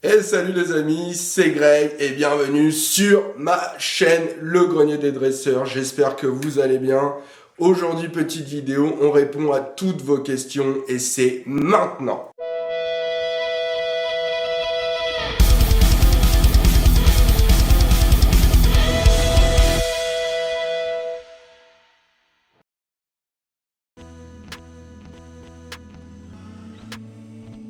Et salut les amis, c'est Greg et bienvenue sur ma chaîne Le Grenier des Dresseurs. J'espère que vous allez bien. Aujourd'hui, petite vidéo, on répond à toutes vos questions et c'est maintenant.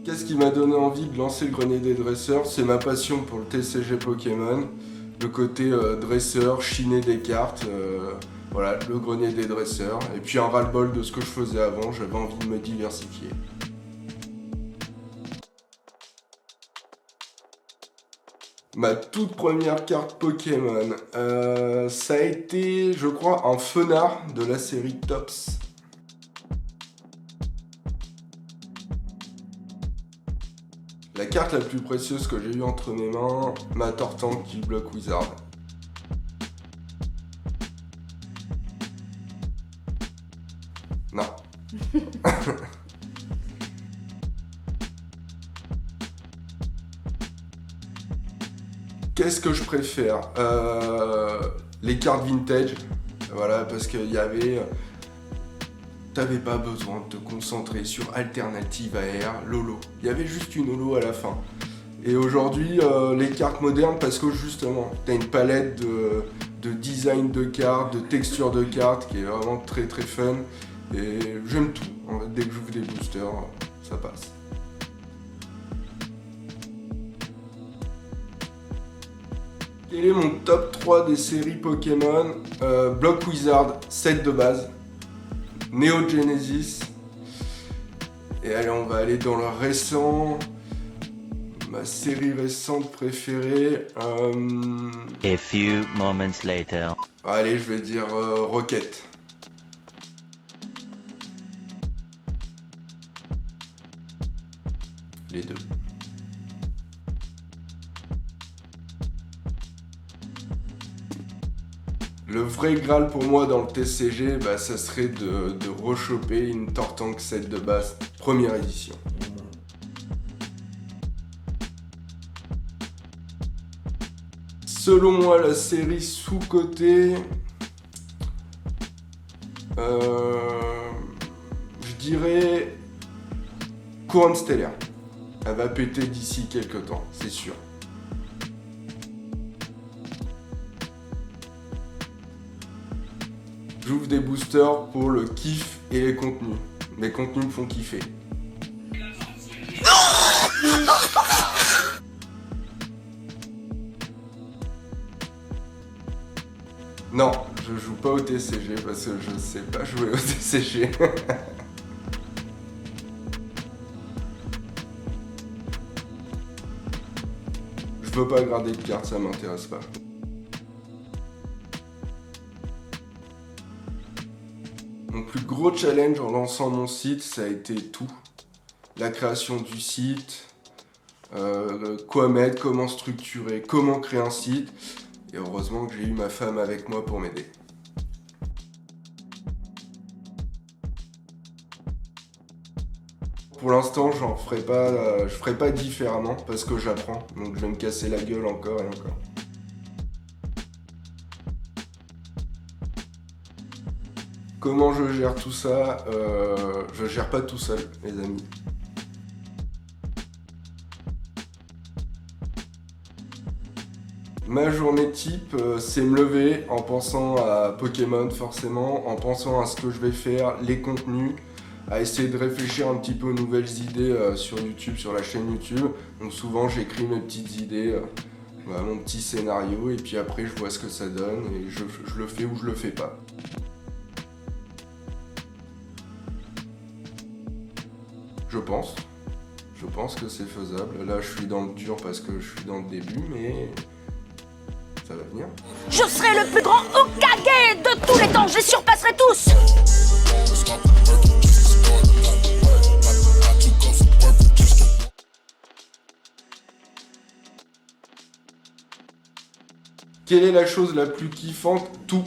Qu'est-ce qui m'a donné envie de lancer le Grenier des Dresseurs? C'est ma passion pour le TCG Pokémon, le côté dresseur, chiner des cartes, voilà, le Grenier des Dresseurs. Et puis un ras-le-bol de ce que je faisais avant, j'avais envie de me diversifier. Ma toute première carte Pokémon, ça a été, je crois, un Fenard de la série Tops. La carte la plus précieuse que j'ai eue entre mes mains, ma Tortank qui bloque Wizard. Non. Qu'est-ce que je préfère? Les cartes vintage, voilà, parce qu'il y avait... T'avais pas besoin de te concentrer sur Alternative AR, Lolo. Il y avait juste une Holo à la fin. Et aujourd'hui, les cartes modernes, parce que justement, t'as une palette de design de cartes, de texture de cartes qui est vraiment très très fun. Et j'aime tout. En fait, dès que j'ouvre des boosters, ça passe. Quel est mon top 3 des séries Pokémon? Block Wizard, set de base. Neo Genesis. Et allez, on va aller dans le récent. Ma série récente préférée. A few moments later. Allez, je vais dire Rocket. Les deux. Le vrai Graal pour moi dans le TCG, ça serait de rechoper une Tortank set de base, première édition. Selon moi, la série sous-cotée, je dirais Couronne Stellaire. Elle va péter d'ici quelques temps, c'est sûr. J'ouvre des boosters pour le kiff et les contenus. Mes contenus me font kiffer. Non, je joue pas au TCG parce que je sais pas jouer au TCG. Je veux pas garder de cartes, ça m'intéresse pas. Mon plus gros challenge en lançant mon site, ça a été tout. La création du site, quoi mettre, comment structurer, comment créer un site. Et heureusement que j'ai eu ma femme avec moi pour m'aider. Pour l'instant, je ferai pas différemment parce que j'apprends. Donc je vais me casser la gueule encore et encore. Comment je gère tout ça? Je gère pas tout seul, les amis. Ma journée type, c'est me lever en pensant à Pokémon forcément, en pensant à ce que je vais faire, les contenus, à essayer de réfléchir un petit peu aux nouvelles idées sur YouTube, sur la chaîne YouTube. Donc souvent j'écris mes petites idées, mon petit scénario, et puis après je vois ce que ça donne et je le fais ou je le fais pas. Je pense que c'est faisable. Là, je suis dans le dur parce que je suis dans le début, mais ça va venir. Je serai le plus grand Hokage de tous les temps, je les surpasserai tous. Quelle est la chose la plus kiffante? Tout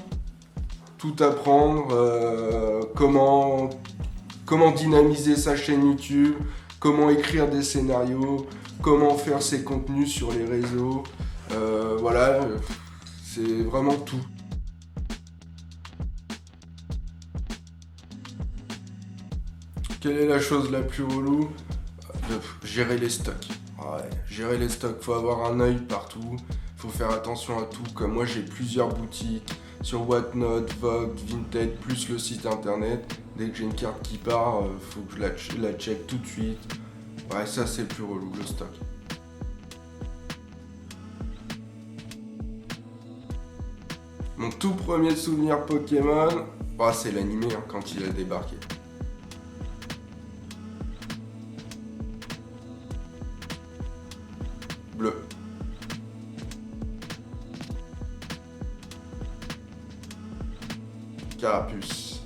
apprendre, comment dynamiser sa chaîne YouTube, comment écrire des scénarios, comment faire ses contenus sur les réseaux, voilà, c'est vraiment tout. Quelle est la chose la plus relou? Gérer les stocks. Ouais, gérer les stocks, faut avoir un œil partout, faut faire attention à tout. Comme moi j'ai plusieurs boutiques sur Whatnot, Vogue, Vinted, plus le site internet. Dès que j'ai une carte qui part, faut que je la check tout de suite. Ouais, ça c'est le plus relou, le stock. Mon tout premier souvenir Pokémon, c'est l'animé quand il a débarqué. Bleu. Carapuce.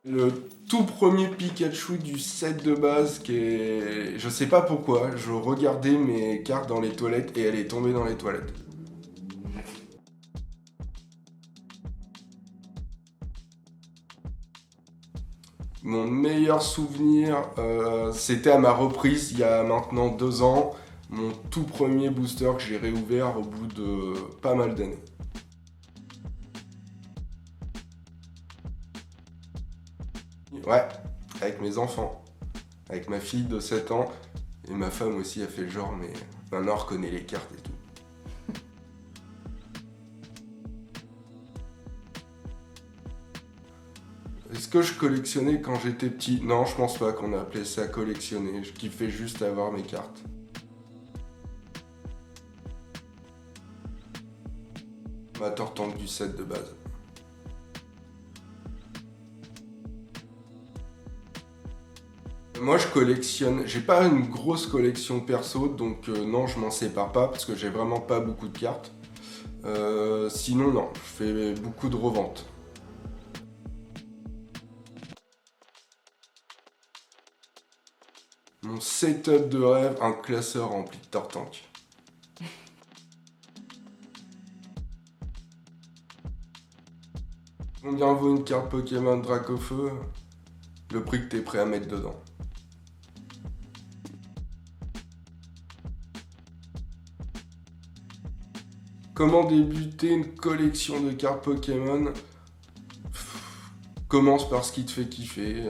Le tout premier Pikachu du set de base qui est... Je sais pas pourquoi, je regardais mes cartes dans les toilettes et elle est tombée dans les toilettes. Mon meilleur souvenir, c'était à ma reprise il y a maintenant 2 ans, mon tout premier booster que j'ai réouvert au bout de pas mal d'années. Ouais, avec mes enfants, avec ma fille de 7 ans, et ma femme aussi a fait le genre, mais maintenant elle reconnaît les cartes et tout. Est-ce que je collectionnais quand j'étais petit? Non, je pense pas qu'on a appelé ça collectionner. Je kiffais juste avoir mes cartes. Ma Tortank du set de base. Moi je collectionne, j'ai pas une grosse collection perso, donc non, je m'en sépare pas parce que j'ai vraiment pas beaucoup de cartes. Sinon non, je fais beaucoup de reventes. Mon setup de rêve, un classeur rempli de Tortank. Combien vaut une carte Pokémon Dracofeu? Le prix que t'es prêt à mettre dedans. Comment débuter une collection de cartes Pokémon? Commence par ce qui te fait kiffer,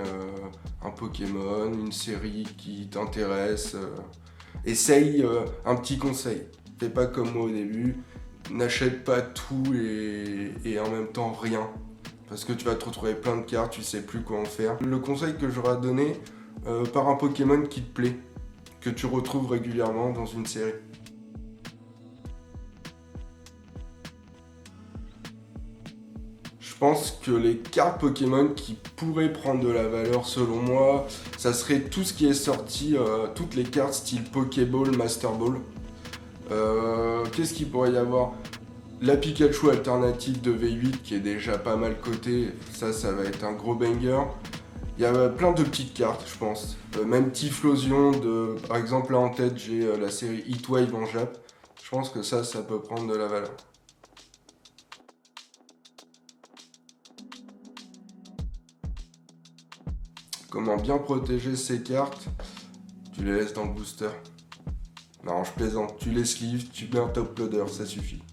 un Pokémon, une série qui t'intéresse. Essaye un petit conseil. Fais pas comme moi au début. N'achète pas tout et en même temps rien. Parce que tu vas te retrouver plein de cartes, tu sais plus quoi en faire. Le conseil que j'aurais donné, par un Pokémon qui te plaît, que tu retrouves régulièrement dans une série. Je pense que les cartes Pokémon qui pourraient prendre de la valeur selon moi, ça serait tout ce qui est sorti, toutes les cartes style Pokéball, Master Ball. Qu'est-ce qu'il pourrait y avoir? La Pikachu alternative de V8 qui est déjà pas mal cotée, ça va être un gros banger. Il y a plein de petites cartes, je pense. Même Typhlosion, par exemple là en tête j'ai la série Heatwave en Jap. Je pense que ça peut prendre de la valeur. Comment bien protéger ces cartes? Tu les laisses dans le booster. Non, je plaisante. Tu les sleeves, tu mets un top loader, ça suffit.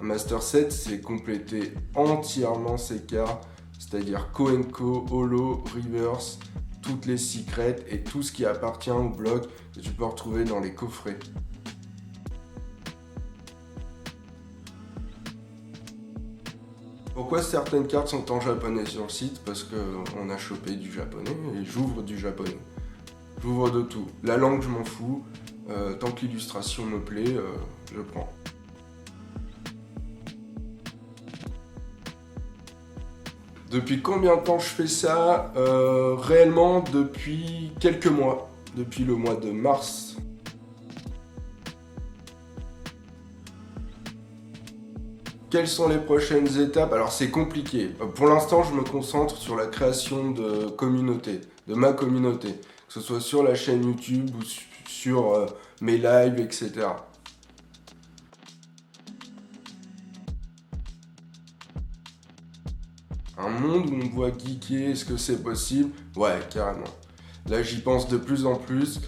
Un Master Set, c'est compléter entièrement ces cartes, c'est-à-dire Co&Co, Holo, Reverse, toutes les secrets et tout ce qui appartient au bloc que tu peux retrouver dans les coffrets. Pourquoi certaines cartes sont en japonais sur le site? Parce qu'on a chopé du japonais et j'ouvre du japonais. J'ouvre de tout. La langue, je m'en fous. Tant que l'illustration me plaît, je prends. Depuis combien de temps je fais ça? Réellement, depuis quelques mois. Depuis le mois de mars. Quelles sont les prochaines étapes? Alors c'est compliqué. Pour l'instant, je me concentre sur la création de communauté, de ma communauté. Que ce soit sur la chaîne YouTube ou sur mes lives, etc. Un monde où on voit geeker, est-ce que c'est possible? Ouais, carrément. Là, j'y pense de plus en plus.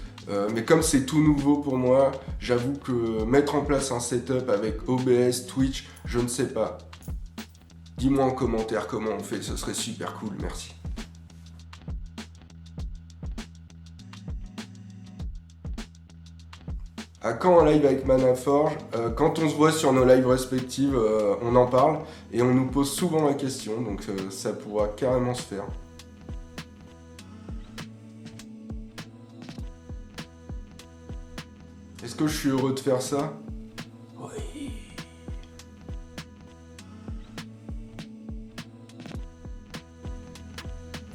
Mais comme c'est tout nouveau pour moi, j'avoue que mettre en place un setup avec OBS, Twitch, je ne sais pas. Dis-moi en commentaire comment on fait, ce serait super cool, merci. À quand un live avec Manaforge? Quand on se voit sur nos lives respectifs, on en parle et on nous pose souvent la question, donc ça pourra carrément se faire. Est-ce que je suis heureux de faire ça? Oui.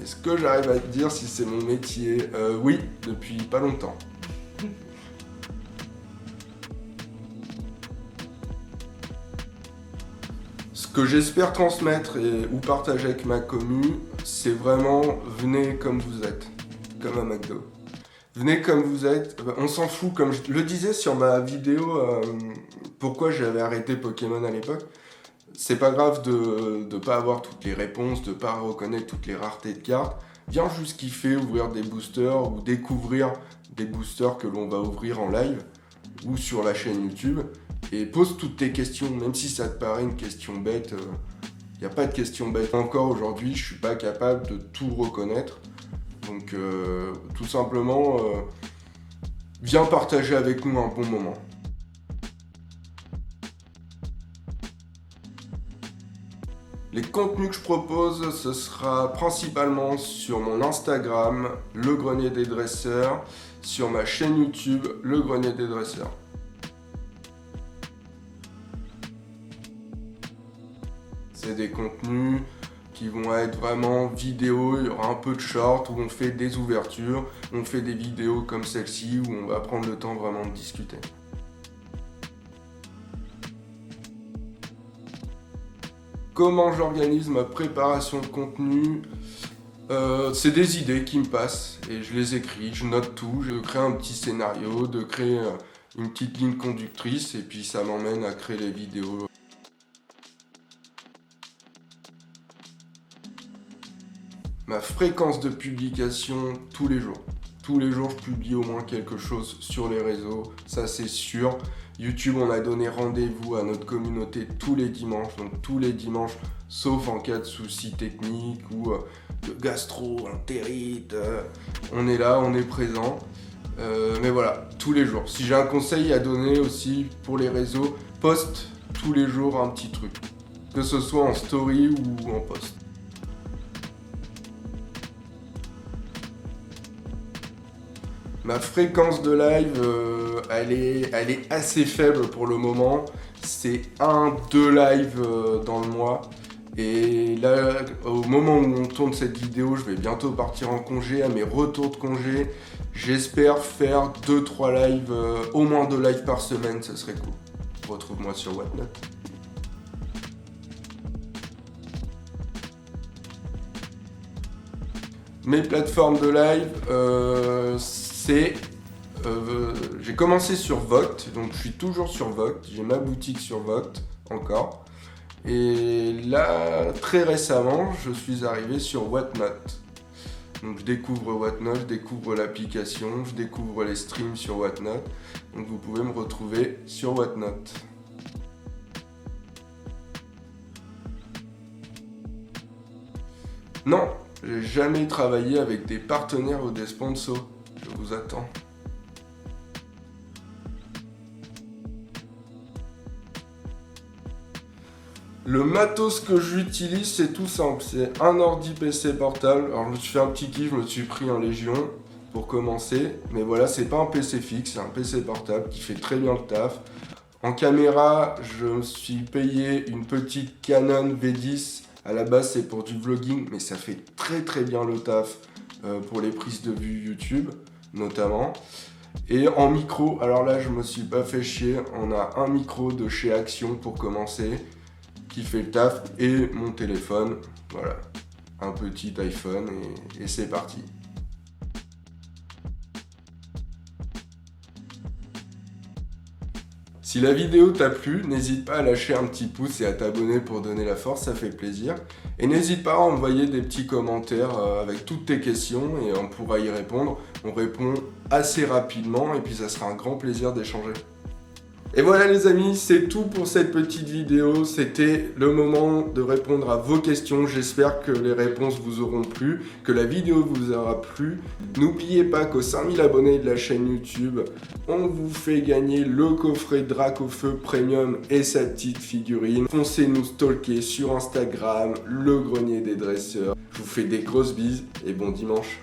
Est-ce que j'arrive à te dire si c'est mon métier? Oui, depuis pas longtemps. Ce que j'espère transmettre ou partager avec ma commu, c'est vraiment venez comme vous êtes, comme à McDo. Venez comme vous êtes, on s'en fout, comme je le disais sur ma vidéo, pourquoi j'avais arrêté Pokémon à l'époque. C'est pas grave de pas avoir toutes les réponses, de pas reconnaître toutes les raretés de cartes. Viens juste kiffer, ouvrir des boosters ou découvrir des boosters que l'on va ouvrir en live ou sur la chaîne YouTube. Et pose toutes tes questions, même si ça te paraît une question bête. Il n'y a pas de question bête. Encore aujourd'hui, je suis pas capable de tout reconnaître. Donc tout simplement, viens partager avec nous un bon moment. Les contenus que je propose, ce sera principalement sur mon Instagram, Le Grenier des Dresseurs, sur ma chaîne YouTube, Le Grenier des Dresseurs. C'est des contenus qui vont être vraiment vidéo, il y aura un peu de short où on fait des ouvertures, on fait des vidéos comme celle-ci où on va prendre le temps vraiment de discuter. Comment j'organise ma préparation de contenu? C'est des idées qui me passent et je les écris, je note tout, je crée un petit scénario, de créer une petite ligne conductrice et puis ça m'emmène à créer les vidéos. Ma fréquence de publication tous les jours. Tous les jours, je publie au moins quelque chose sur les réseaux, ça c'est sûr. YouTube, on a donné rendez-vous à notre communauté tous les dimanches, donc tous les dimanches, sauf en cas de soucis techniques ou de gastro, entérite. On est là, on est présent. Mais voilà, tous les jours. Si j'ai un conseil à donner aussi pour les réseaux, poste tous les jours un petit truc. Que ce soit en story ou en post. Ma fréquence de live, elle est assez faible pour le moment. C'est 1-2 lives dans le mois. Et là, au moment où on tourne cette vidéo, je vais bientôt partir en congé. À mes retours de congé, j'espère faire 2-3 lives, au moins 2 lives par semaine, ce serait cool. Retrouve-moi sur Whatnot. Mes plateformes de live, j'ai commencé sur Voct, donc je suis toujours sur Voct, j'ai ma boutique sur Voct encore. Et là, très récemment, je suis arrivé sur Whatnot. Donc je découvre Whatnot, je découvre l'application, je découvre les streams sur Whatnot. Donc vous pouvez me retrouver sur Whatnot. Non, j'ai jamais travaillé avec des partenaires ou des sponsors. Je vous attends. Le matos que j'utilise, c'est tout simple. C'est un ordi PC portable. Alors, je me suis fait un petit kiff, je me suis pris un Légion pour commencer. Mais voilà, c'est pas un PC fixe, c'est un PC portable qui fait très bien le taf. En caméra, je me suis payé une petite Canon V10. À la base, c'est pour du vlogging, mais ça fait très très bien le taf pour les prises de vue YouTube, notamment. Et en micro, alors là, je me suis pas fait chier. On a un micro de chez Action pour commencer, qui fait le taf, et mon téléphone, voilà, un petit iPhone et c'est parti. Si la vidéo t'a plu, n'hésite pas à lâcher un petit pouce et à t'abonner pour donner la force, ça fait plaisir. Et n'hésite pas à envoyer des petits commentaires avec toutes tes questions et on pourra y répondre. On répond assez rapidement et puis ça sera un grand plaisir d'échanger. Et voilà les amis, c'est tout pour cette petite vidéo. C'était le moment de répondre à vos questions. J'espère que les réponses vous auront plu, que la vidéo vous aura plu. N'oubliez pas qu'aux 5000 abonnés de la chaîne YouTube, on vous fait gagner le coffret Dracofeu Premium et sa petite figurine. Foncez nous stalker sur Instagram, le grenier des dresseurs. Je vous fais des grosses bises et bon dimanche.